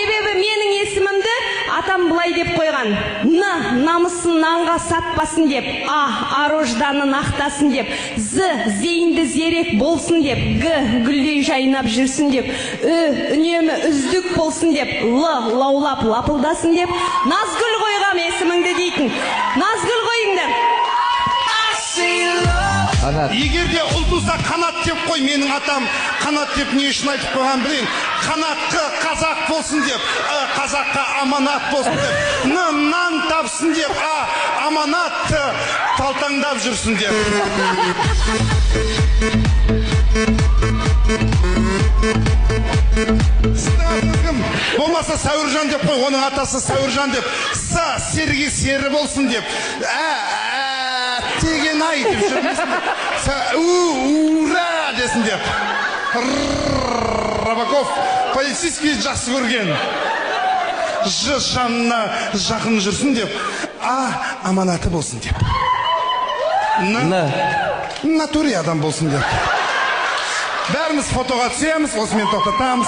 Себебі менің есімімді атам былай деп қойған. Намысын нанға сатпасын деп, ар ожданын ақтасын деп, зейінді зерек болсын деп, гүлдей жайнап жүрсін деп, үнемі үздік болсын деп, лаулап лапылдасын деп, Назгүл қойғам есіміңді дейтін. Назгүл қойыңдар. Егер де ұл туса қанат деп қой, менің атам қанат деп не үшін айтып қойған білейін. Қанатқы қазақ болсын деп, қазаққа аманат болсын деп, нан тапсын деп, аманат талтаңдап жүрсін деп. Болмаса Сәуіржан деп қой, оның атасы Сәуіржан деп, Сергей сері болсын деп, теген ай деп жүрмесін, ура десін деп. Рабаков полицейский жақсы көрген, жанына жақын жүрсін деп, аманаты болсын деп, натуре адам болсын деп. Бәріміз фотоға түсеміз, осымен тоқтатамыз.